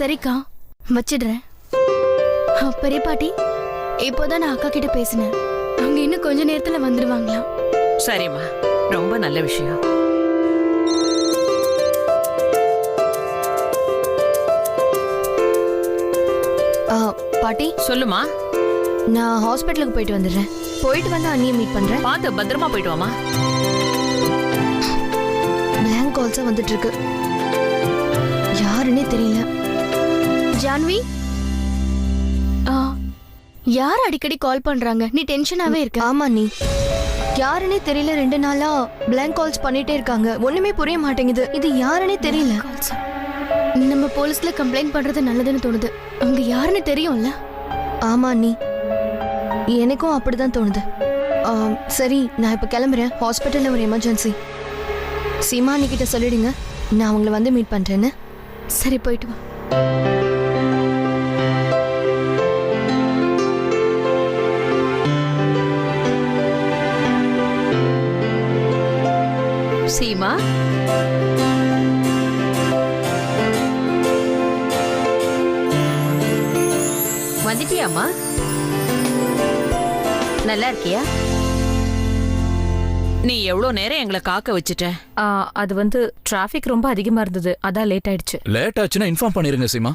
சரிக்கா, வச்சிடுறேன். பெரிய பாட்டி, இப்போதான் நான் அக்கா கிட்ட பேசினேன். அவங்க இன்னும் கொஞ்ச நேரத்துல வந்துடுவாங்களா? சரிம்மா, ரொம்ப நல்ல விஷயம். பாட்டி சொல்லுமா. நான் ஹாஸ்பிட்டலுக்கு போயிட்டு வந்துடுறேன். போயிட்டு வந்து அண்ணியை மீட் பண்றேன். பார்த்து பத்திரமா போயிட்டு வாமா. பிளாங்க் கால்ஸா வந்துட்டு இருக்கு, யாருன்னே தெரியல. ஜான்வி, யார் அடிக்கடி கால் பண்றாங்க? நீ டென்ஷனாவே இருக்க. ஆமா, நீ யாருன்னே தெரியல. 2 நாளா பிளாங்க் கால்ஸ் பண்ணிட்டே இருக்காங்க. ஒண்ணுமே புரிய மாட்டேங்குது. இது யாருன்னே தெரியல. நம்ம போலீஸ்ல கம்ப்ளைண்ட் பண்றது நல்லதுன்னு தோணுது. அவங்க யாருன்னு தெரியும்ல? ஆமா நீ, எனக்கும் அப்படிதான் தோணுது. சரி, நான் இப்ப கிளம்புறேன். ஹாஸ்பிட்டல்ல ஒரு எமர்ஜென்சி. சீமா அண்ணிக்கிட்ட சொல்லிடுங்க, நான் அவங்கள வந்து மீட் பண்றேன்னு. சரி, போயிட்டு வா. சீமா, வந்துட்டியாமா? நல்லா இருக்கியா? நீ எவ்வளவு நேரம் எங்களை காக்க வச்சுட்ட? அது வந்து டிராபிக் ரொம்ப அதிகமா இருந்தது, அதான் லேட் ஆயிடுச்சு. லேட் ஆச்சுன்னா இன்ஃபார்ம் பண்ணிருங்க சீமா.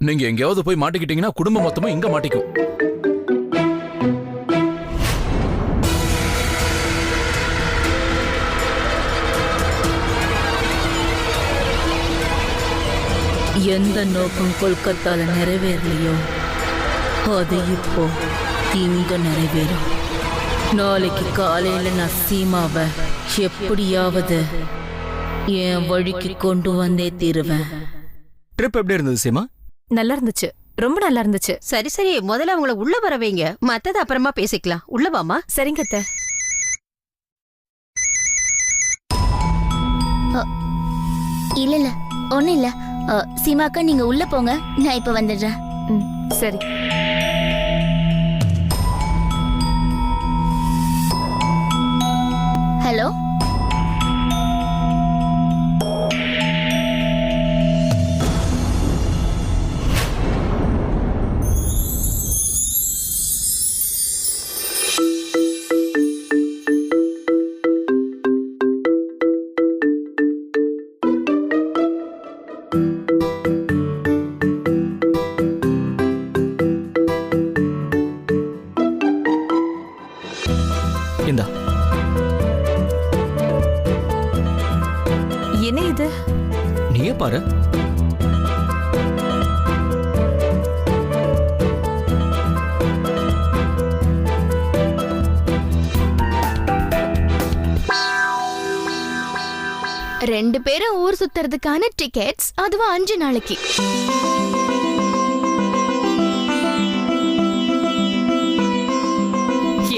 நீங்க எங்கேயாவது போய் மாட்டிக்கிட்டீங்கன்னா குடும்பம் மொத்தமும் இங்க மாட்டிக்கும். எந்த நோக்கம் கொல்கத்தால நிறைவேறலையோ அது இப்போ இங்க நிறைவேறும். நாளைக்கு காலையில நான் சீமாவை எப்படியாவது என் வழிக்கு கொண்டு வந்தே தீருவேன். ட்ரிப் எப்படி இருந்தது சீமா? நல்லா இருந்துச்சு, ரொம்ப நல்லா இருந்துச்சு. சரி சரி, முதல்ல அவங்கள உள்ள வர வைங்க, மத்தது அப்புறமா பேசிக்கலாம். உள்ள வாமா. சரிங்க அத்தை. இல்ல இல்ல, ஒண்ணும் இல்ல. சீமாக்கா, நீங்க உள்ள போங்க, நான் இப்ப வந்துடுறேன். சரி. ஹலோ, இந்தா. என்ன இது? நீயே பாரு. ரெண்டு பேரும் ஊர் சுத்துறதுக்கான டிக்கெட்ஸ், அதுவும் 5 நாளைக்கு.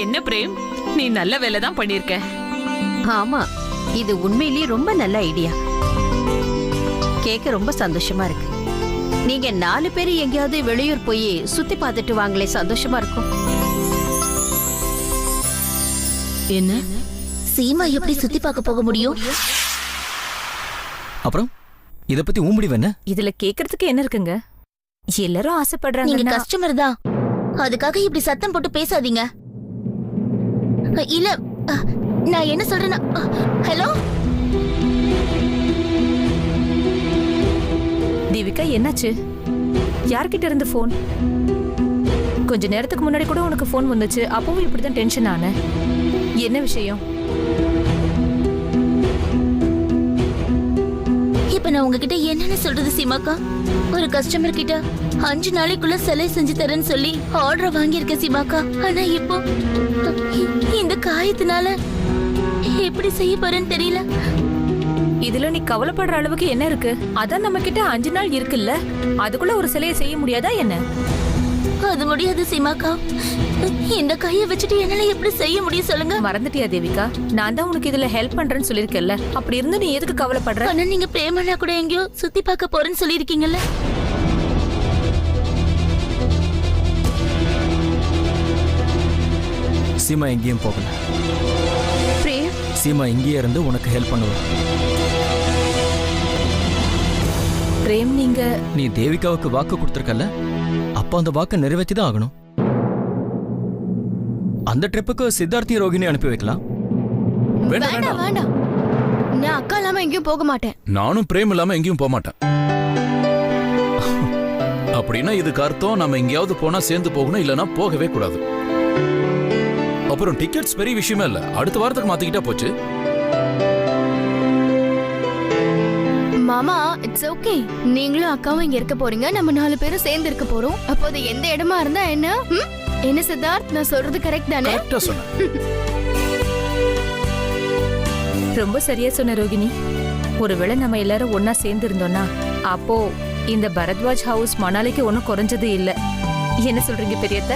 என்ன பிரேம், நீ நல்ல வேலை தான் பண்ணிருக்க. ஆமா, இது உண்மையிலேயே ரொம்ப நல்ல ஐடியா. கேட்க ரொம்ப சந்தோஷமா இருக்கு. நீங்க 4 பேர் எங்கேயாவது வெளியூர் போய் சுத்தி பார்த்துட்டு வாங்களே, சந்தோஷமா இருக்கும். என்ன? சீமா எப்படி சுத்தி பார்க்க போக முடியும்? அப்புறம் இத பத்தி ஊம்படி வேணா? இதுல கேக்குறதுக்கு என்ன இருக்குங்க? எல்லாரும் ஆசைப்படுறாங்க. நீங்க கஸ்டமர் தான், அதுக்காக இப்படி சத்தம் போட்டு பேசாதீங்க. இல்ல, நான் என்ன சொல்றேன்னா, ஹலோ தீபிகா, என்னாச்சு? யார்கிட்ட இருந்து போன்? கொஞ்ச நேரத்துக்கு முன்னாடி கூட உனக்கு போன் வந்துச்சு, அப்பவும் இப்படிதான் டென்ஷன் ஆன. என்ன விஷயம்? இப்ப நான் உங்ககிட்ட என்னன்னு சொல்றது சீமாக்கா? ஒரு கஸ்டமர் கிட்ட 5 நாளைக்குள்ள சிலை செஞ்சு தரேன்னு சொல்லி ஆர்டர் வாங்கியிருக்க சீமாக்கா. ஆனா இப்போ இந்த காயத்தினால எப்படி செய்ய போறேன்னு தெரியல. இதுல நீ கவலைப்படுற அளவுக்கு என்ன இருக்கு? அதான் நம்ம கிட்ட 5 நாள் இருக்குல்ல, அதுக்குள்ள ஒரு சிலையை செய்ய முடியாதா என்ன? அது முடியாது சீமாக்கா. இந்த கையை வச்சுட்டு என்னால எப்படி செய்ய முடியும் சொல்லுங்க? மறந்துட்டியா தேவிகா? நான் தான் உனக்கு இதுல ஹெல்ப் பண்றேன்னு சொல்லிருக்கேன்ல, அப்படி இருந்து நீ எதுக்கு கவலைப்படுற? ஆனா நீங்க பிரேமனா கூட எங்கேயோ சுத்தி பார்க்க போறேன்னு சொல்லிருக்கீங்கல்ல. சீமா எங்கேயும் போகல. பிரேம், சீமா இங்கேயே இருந்து உனக்கு ஹெல்ப் பண்ணுவா. பிரேம் நீங்க நீ தேவிகாவுக்கு வாக்கு கொடுத்துருக்கல, அப்போ அந்த வாக்கை நிறைவேற்றி தான் ஆகணும். அந்த ட்ரிப்புக்கு சித்தார்த்தி ரோகிணி அனுப்பி வைக்கலாம். வேண்டாம் வேண்டாம் வேண்டாம், நான் அக்கா இல்லாம எங்கேயும் போக மாட்டேன். நானும் பிரேம் இல்லாம எங்கேயும் போக மாட்டேன். அப்படின்னா இதுக்கு அர்த்தம் நம்ம எங்கேயாவது போனா சேர்ந்து போகணும், இல்லனா போகவே கூடாது. அப்புறம் டிக்கெட்ஸ் பெரிய விஷயமே இல்ல, அடுத்த வாரத்துக்கு மாத்திக்கிட்டா போச்சு. மாமா இட்ஸ் ஓகே, நீங்களும் அக்காவும் இங்க இருக்க போறீங்க, நம்ம 4 பேரும் சேர்ந்து இருக்க போறோம். அப்போ அது எந்த இடமா இருந்தா என்ன? என்ன சித்தார்த், நான் சொல்றது கரெக்ட் தானே? கரெக்டா சொன்னேன். ரொம்ப சரியா சொன்ன ரோகிணி. ஒருவேளை நம்ம எல்லாரும் ஒன்னா சேர்ந்து இருந்தோம்னா அப்போ இந்த பரத்வாஜ் ஹவுஸ் மணாலிக்கு ஒன்றும் குறைஞ்சது இல்ல. என்ன சொல்றீங்க பெரியத்த?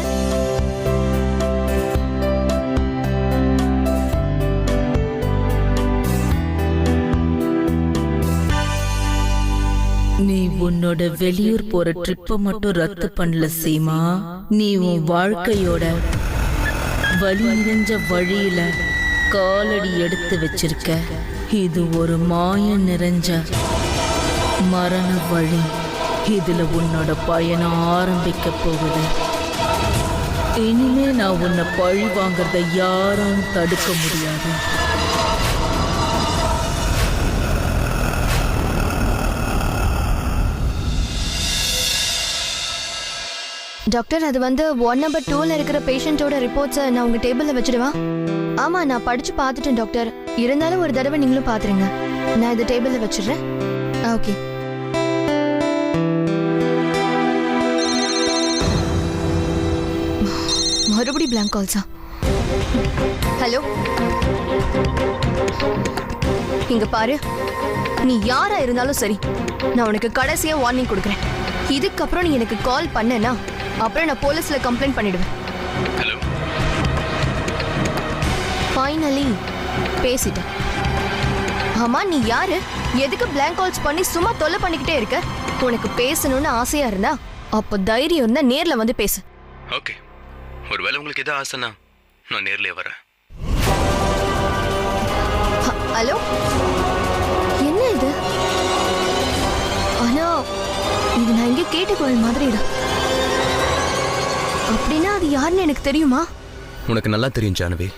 நீ உன்னோட வெளியூர் போற ட்ரிப்பை மட்டும் ரத்து பண்ணல சீமா. நீ உன் வாழ்க்கையோட வழி நிறைஞ்ச வழியில காலடி எடுத்து வச்சிருக்க. இது ஒரு மாயம் நிறைஞ்ச மரண வழி. இதுல உன்னோட பயணம் ஆரம்பிக்க போகுது. இனிமே நான் உன்னை பழி வாங்கறத யாரும் தடுக்க முடியாது. டாக்டர், அது வந்து வார்ட் நம்பர் 2ல இருக்கிற பேஷண்டோட ரிப்போர்ட்ஸை நான் உங்க டேபிள்ல வச்சிடுவா? ஆமா, நான் படிச்சு பார்த்துட்டேன் டாக்டர். இருந்தாலும் ஒரு தடவை நீங்களும் பாத்துருங்க. நான் இதை டேபிள்ல வச்சிடுறேன். ஓகே. மறுபடி பிளாங்க் கால்ஸா? ஹலோ, இங்க பாரு, நீ யாரா இருந்தாலும் சரி, நான் உனக்கு கடைசியா வார்னிங் கொடுக்குறேன். இதுக்கப்புறம் நீ எனக்கு கால் பண்ணனா அப்புறம் நான் போலீஸ்ல கம்ப்ளைண்ட் பண்ணிடுவேன். ஹலோ, ஃபைனலி பேசிட்டேன். ஆமா, நீ யாரு? எதுக்கு பிளாங்க் கால்ஸ் பண்ணி சும்மா தொல்லை பண்ணிக்கிட்டே இருக்க? உனக்கு பேசணும்னு ஆசையா இருந்தா அப்போ தைரியம் இருந்தா நேர்ல வந்து பேசு. ஓகே, ஒருவேளை உங்களுக்கு எதாவது ஆசைனா நான் நேர்லயே வரேன். ஹலோ, என்ன இது? ஆனா இது நான் இங்கே கேட்டுக்கொள் மாதிரி தான். அப்படின்னா அது யாருன்னு எனக்கு தெரியுமா? உனக்கு நல்லா தெரியும் ஜானவி.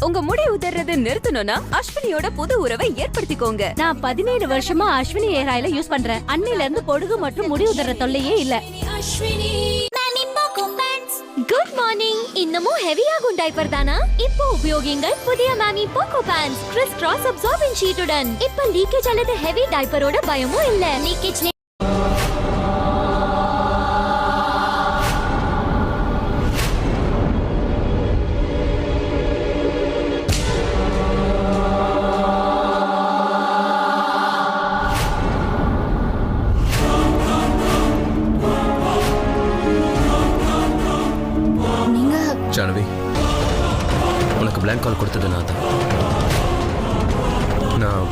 உங்க முடி உதறது நிறுத்தணும்னா அஸ்வினியோட புது உறவை ஏற்படுத்திக்கோங்க. நான் 17 வருஷமா அஸ்வினி ஹேர் ஆயில யூஸ் பண்றேன். அன்னில இருந்து பொடுகு மற்றும் முடி உதற தொல்லையே இல்ல. Good morning. இன்னமும் ஹெவியாகும் டைப்பர் தானா? இப்போ உபயோகிங்கள் புதிய MamyPoko pants criss cross absorbing ஷீட்டுடன். இப்போ லீக்கேஜ் அல்லது ஹெவி டைப்பரோட பயமும் இல்ல. லீக்கேஜ் ஜானவி, உனக்கு பிளாங்க் கால் கொடுத்தது நான் தான். நான்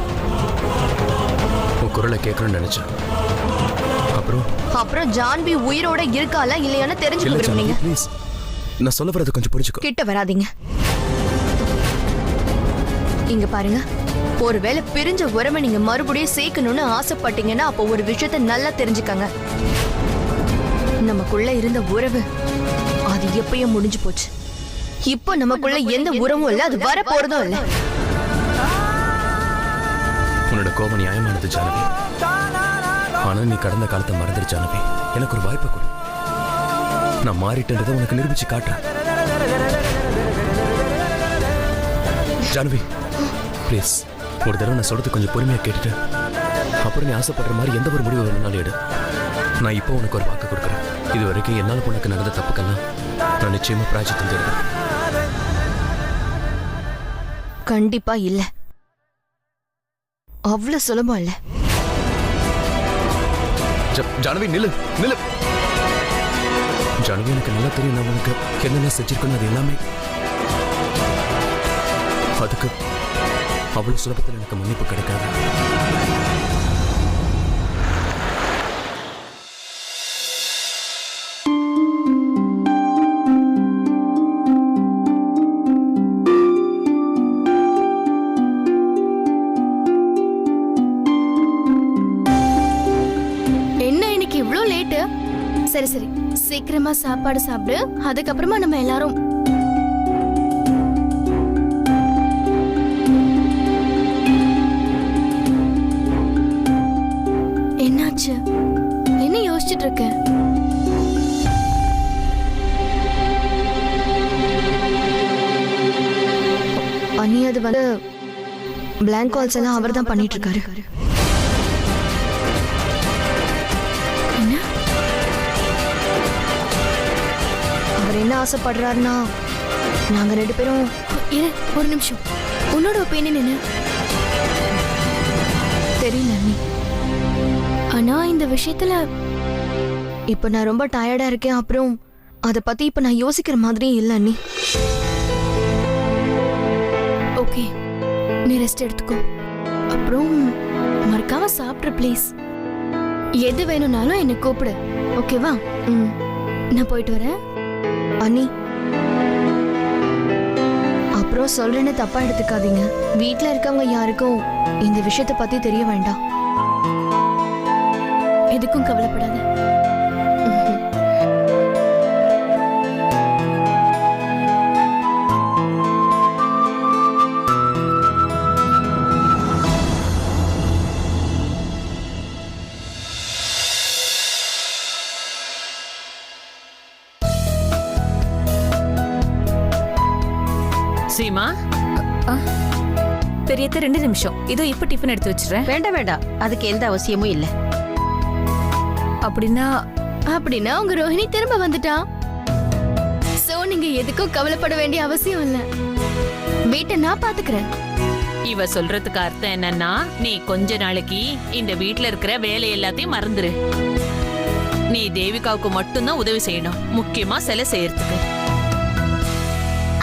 உன் குரலை கேட்கணும்னு நினைச்சேன். அப்புறம் ஜான்வி உயிரோட இருக்காளா இல்லையான்னு தெரிஞ்சுக்க விரும்புனீங்க. ப்ளீஸ், நான் சொல்ல வரது கொஞ்சம் புரிஞ்சுக்கோ. கிட்ட வராதீங்க. இங்க பாருங்க, ஒருவேளை பிரிஞ்ச உறவை நீங்க மறுபடியும் சேர்க்கணும்னு ஆசைப்பட்டீங்கன்னா அப்போ ஒரு விஷயத்தை நல்லா தெரிஞ்சுக்கங்க. நமக்குள்ள இருந்த உறவு அது எப்பயும் முடிஞ்சு போச்சு. இப்போ நமக்குள்ள எந்த உறவும் இல்ல, அது வர போறதும் இல்ல. உன்னோட கோபம் நியாயமானது ஜானவி. ஆனா நீ கடந்த காலத்தை மறந்துரு ஜானவி. எனக்கு ஒரு வாய்ப்பை கொடு. நான் மாறிட்டேன்றதை உனக்கு நிரூபிச்சு காட்டுறேன். ஜானவி ப்ளீஸ், ஒரு தடவை நான் சொல்றது கொஞ்சம் பொறுமையா கேட்டுட்டு அப்புறம் நீ ஆசைப்படுற மாதிரி எந்த ஒரு முடிவு வேணும்னாலும் எடு. நான் இப்போ உனக்கு ஒரு வாக்கு கொடுக்குறேன். இது வரைக்கும் என்னால் உனக்கு நடந்த தப்புக்கெல்லாம் நான் நிச்சயமா பிராயச்சித்தம் தருவேன். கண்டிப்பா இல்ல, அவ்வளவு சுலபம் இல்ல. ஜானவி நில்லு நில்லு. ஜானவி, எனக்கு நல்லா தெரியும் நான் உனக்கு என்னென்ன செஞ்சிருக்கணும். அது எல்லாமே அதுக்கு அவ்வளவு சுலபத்தில் எனக்கு மன்னிப்பு கிடைக்காது. லேட்டு. சரி சரி, சீக்கிரமா சாப்பாடு சாப்பிடு, அதுக்கப்புறமா நம்ம எல்லாரும். என்னாச்சு? என்ன யோசிச்சுட்டு இருக்க? அண்ணி, அது வந்து பிளாங்க் கால்ஸ் எல்லாம் அவர் தான் பண்ணிட்டு இருக்காரு. என்ன? அவர் என்ன ஆசைப்படுறாருன்னா, நாங்க 2 பேரும். இரு ஒரு நிமிஷம், உன்னோட ஒப்பீனியன் என்ன? தெரியல அண்ணி, ஆனா இந்த விஷயத்துல இப்ப நான் ரொம்ப டயர்டா இருக்கேன். அப்புறம் அத பத்தி இப்ப நான் யோசிக்கிற மாதிரியே இல்ல அண்ணி. ஓகே, நீ ரெஸ்ட் எடுத்துக்கோ. அப்புறம் மறக்காம சாப்பிட்ற ப்ளீஸ். எது வேணும்னாலும் என்னை கூப்பிடு, ஓகேவா? நான் போயிட்டு வரேன் அண்ணி. அப்புறம் சொல்றேன்னு தப்பா எடுத்துக்காதீங்க. வீட்ல இருக்கவங்க யாருக்கும் இந்த விஷயத்தை பத்தி தெரிய வேண்டாம். எதுக்கும் கவலைப்படாத. சீமா, பெரியத்த 2 நிமிஷம். இதோ இப்ப டிஃபன் எடுத்து வச்சிடுறேன். வேண்டாம் வேண்டாம், அதுக்கு எந்த அவசியமும் இல்ல. அப்படின்னா உங்க ரோஹிணி திரும்ப வந்துட்டா. சோ நீங்க எதுக்கும் கவலைப்பட வேண்டிய அவசியம் இல்ல. வீட்டை நான் பாத்துக்கிறேன். இவ சொல்றதுக்கு அர்த்தம் என்னன்னா, நீ கொஞ்ச நாளைக்கு இந்த வீட்ல இருக்கிற வேலை எல்லாத்தையும் மறந்துரு. நீ தேவிகாவுக்கு மட்டும்தான் உதவி செய்யணும், முக்கியமா சிலை செய்யறதுக்கு.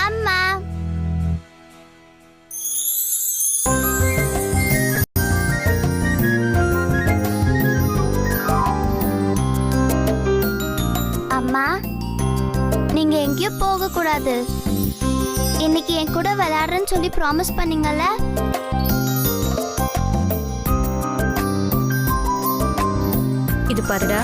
அம்மா, அம்மா, நீங்க எங்கேயும் போக கூடாது. இன்னைக்கு என் கூட விளையாடுறேன்னு சொல்லி ப்ராமிஸ் பண்ணீங்கல்ல? இது பாருடா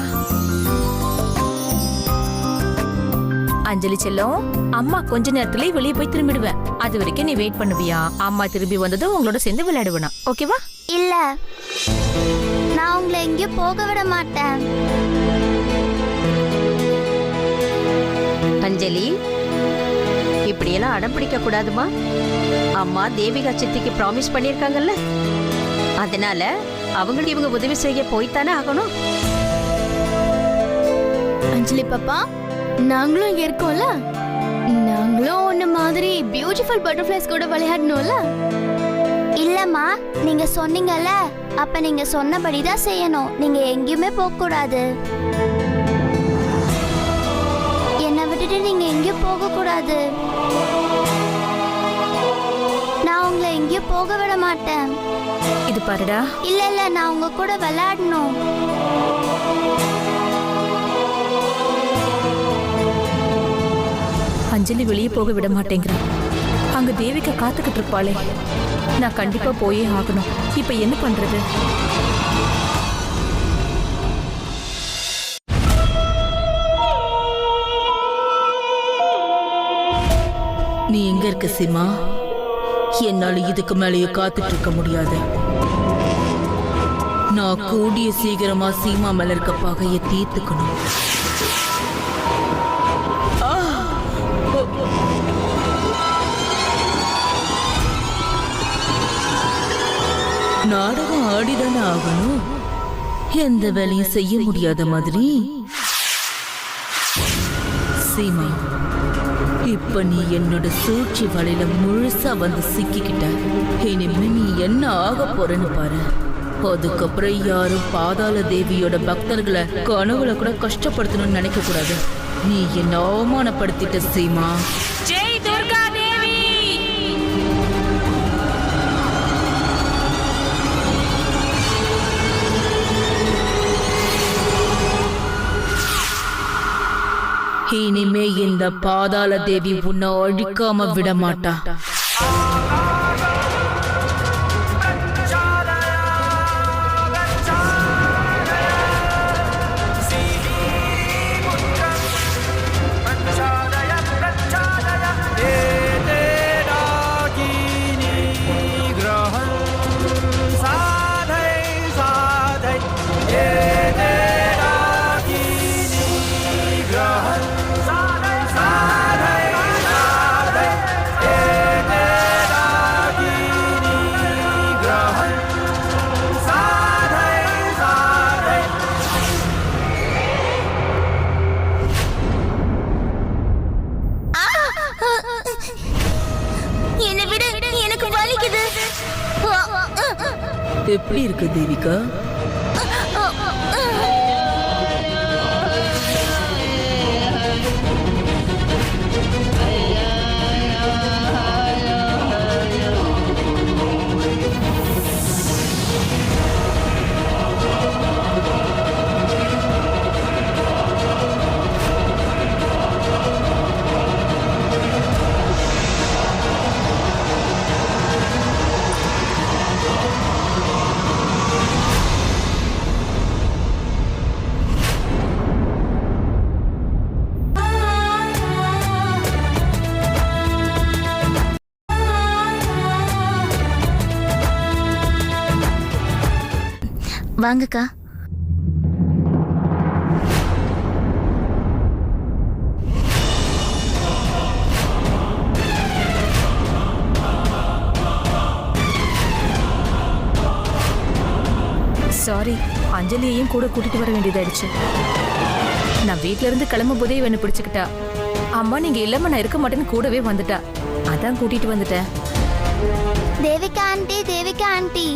அஞ்சலி செல்லம், அம்மா கொஞ்ச நேரத்துல வெளியே போய் திரும்பிடுவேன். அது வரைக்கும் நீ வெயிட் பண்ணுவியா? அம்மா திரும்பி வந்ததும் உங்களோட சேர்ந்து விளையாடுவேனா, ஓகேவா? இல்ல, நான் உங்களை எங்கேயும் போக விட மாட்டேன். அஞ்சலி, இப்படியெல்லாம் அடம் பிடிக்க கூடாதுமா. அம்மா தேவிகா சித்திக்கு ப்ராமிஸ் பண்ணிருக்காங்கல்ல, அதனால அவங்களுக்கு இவங்க உதவி செய்ய போய்த்தானே ஆகணும். அஞ்சலி பாப்பா, நாங்களும் இங்க இருக்கோம்ல, நாங்களும் உன்ன மாதிரி பியூட்டிஃபுல் பட்டர்ஃப்ளைஸ் கூட விளையாடணும்ல. இல்லம்மா, நீங்க சொன்னீங்கல்ல, அப்ப நீங்க சொன்னபடிதான் செய்யணும். நீங்க எங்கேயுமே போக கூடாது. என்னை விட்டுட்டு நீங்க எங்கேயும் போக கூடாது. நான் உங்களை எங்கேயும் போக விட மாட்டேன். இது பாருடா. இல்ல இல்ல, நான் உங்க கூட விளையாடணும். அஞ்சலி வெளியே போக விட மாட்டேங்கிறான். அங்க தேவிகா காத்துக்கிட்டு இருப்பாளே, நான் கண்டிப்பா போயே ஆகணும். இப்ப என்ன பண்றது? நீ எங்க இருக்க சீமா? என்னால இதுக்கு மேலேயே காத்துட்டு இருக்க முடியாது. நான் கூடிய சீக்கிரமா சீமா மேல இருக்க பகையை தீர்த்துக்கணும். நாடகம் ஆடிதானே ஆகணும். எந்த வேலையும் செய்ய முடியாத மாதிரி. சீமா, இப்ப நீ என்னோட சூழ்ச்சி வலையில முழுசா வந்து சிக்கிக்கிட்ட. இனிமே நீ என்ன ஆக போறன்னு பாரு. அதுக்கப்புறம் யாரும் பாதாள தேவியோட பக்தர்களை கனவுல கூட கஷ்டப்படுத்தணும்னு நினைக்க கூடாது. நீ என்ன அவமானப்படுத்திட்ட சீமா. ஜெய் துர்கா தேவி. இனிமே இந்த பாதாள தேவி உன்னை அழிக்காம விட மாட்டா. எப்படி இருக்கு தேவிகா? வாங்கக்கா. சாரி, அஞ்சலியையும் கூட கூட்டிட்டு வர வேண்டியதாயிடுச்சு. நான் வீட்ல இருந்து கிளம்பும் போதே இவனை பிடிச்சுக்கிட்டா. அம்மா நீங்க இல்லாம நான் இருக்க மாட்டேன்னு கூடவே வந்துட்டா. அதான் கூட்டிட்டு வந்துட்டேன். தேவிகா ஆண்டி,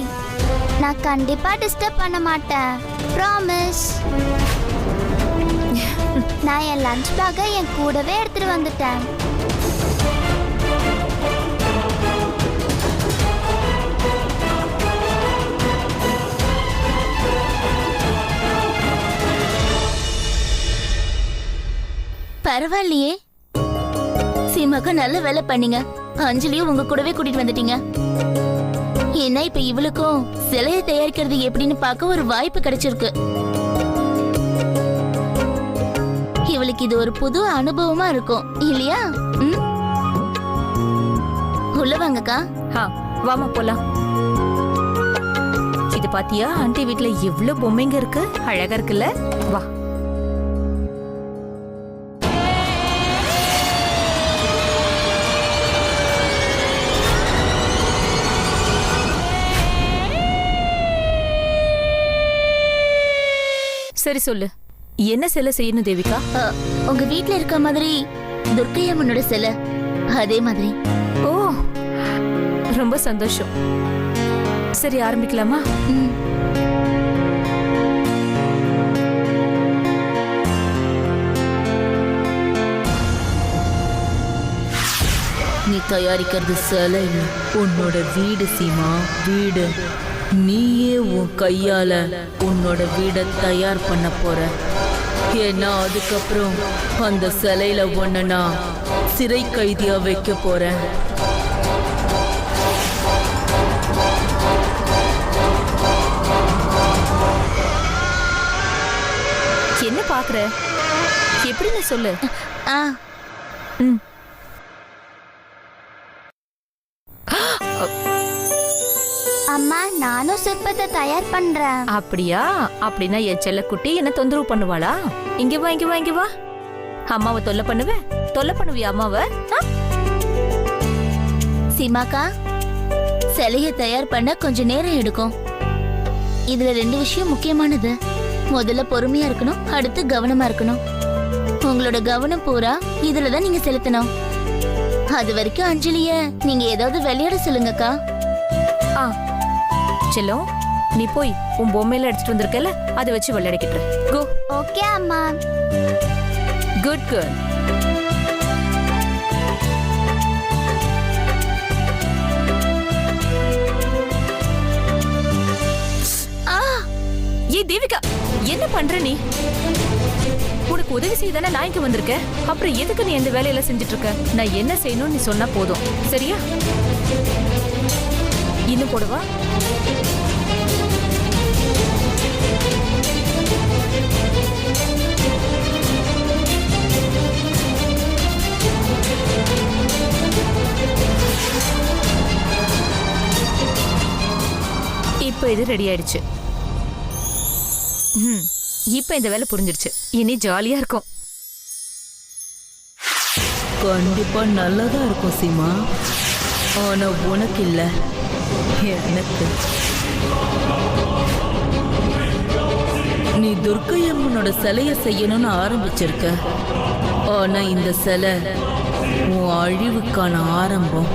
நான் கண்டிப்பா டிஸ்டர்ப் பண்ண மாட்டேன். ப்ராமிஸ். நான் என் லஞ்ச் பேக்கை என் கூடவே எடுத்துட்டு வந்துட்டேன். பரவாயில்லையே சீமாக்கா, நல்ல வேலை பண்ணீங்க. அஞ்சலியும் உங்க கூடவே கூட்டிட்டு வந்துட்டீங்க. ஏன்னா இப்ப இவளுக்கும் சிலையை தயாரிக்கிறது எப்படின்னு பார்க்க ஒரு வாய்ப்பு கிடைச்சிருக்கு. இவளுக்கு இது ஒரு புது அனுபவமா இருக்கும் இல்லையா? உள்ள வாங்கக்கா. வாமா போலாம். இது பாத்தியா, ஆண்டி வீட்ல எவ்வளவு பொம்மைங்க இருக்கு, அழகா இருக்குல்ல? வா. சரி சொல்லு, என்ன சிலை செய்யணும் தேவிகா? உங்க வீட்ல இருக்க மாதிரி துர்க்கை அம்மனோட சிலை, அதே மாதிரி. ஓ, ரொம்ப சந்தோஷம். சரி, ஆரம்பிக்கலாமா? நீ தயாரிக்கிறது சிலை இல்ல, உன்னோட வீடு சீமா, வீடு. நீயே உன் கையால உன்னோட வீடை தயார் பண்ண போற. ஏன்னா அதுக்கப்புறம் அந்த சிலையில ஒன்ன நான் சிறை கைதியா வைக்க போறேன். என்ன பாக்குற? எப்படின்னு சொல்லு. அம்மா, நானும் சிற்பத்தை தயார் பண்றேன். அப்படியா? அப்படின்னா என் செல்லக்குட்டி என்ன தொந்தரவு பண்ணுவாளா? இங்க வா, இங்க வா, இங்க வா. அம்மாவை தொல்லை பண்ணுவியா அம்மாவை? சீமாக்கா, சிலையை தயார் பண்ண கொஞ்ச நேரம் எடுக்கும். இதுல 2 விஷயம் முக்கியமானது. முதல்ல பொறுமையா இருக்கணும், அடுத்து கவனமா இருக்கணும். உங்களோட கவனம் பூரா இதுலதான் நீங்க செலுத்தணும். அது வரைக்கும் அஞ்சலிய நீங்க ஏதாவது விளையாட சொல்லுங்கக்கா. செல்லம், நீ போய் உன் பொம்மையில எடுத்துட்டு வந்திருக்கல, அதை வச்சு விளையாடிக்கிட்டு கோ. ஓகே அம்மா. Good girl. ஏய் தேவிகா, என்ன பண்ற நீ? உனக்கு உதவி செய்தானே நான் இங்க வந்திருக்கேன். அப்புறம் எதுக்கு நீ இந்த வேலையில செஞ்சுட்டு இருக்க? நான் என்ன செய்யணும்னு நீ சொன்னா போதும், சரியா? இன்னும் போடுவா. இப்ப இது ரெடி ஆயிடுச்சு. இப்ப இந்த வேலை புரிஞ்சிருச்சு. இனி ஜாலியா இருக்கும். கண்டிப்பா நல்லதா இருக்கும் சீமா. ஆனா உனக்கு இல்ல, எனக்கு. நீ துர்க்கை அம்மனோட சிலைய செய்யணும்னு ஆரம்பிச்சிருக்க. ஆனா இந்த சிலை உன் அழிவுக்கான ஆரம்பம்.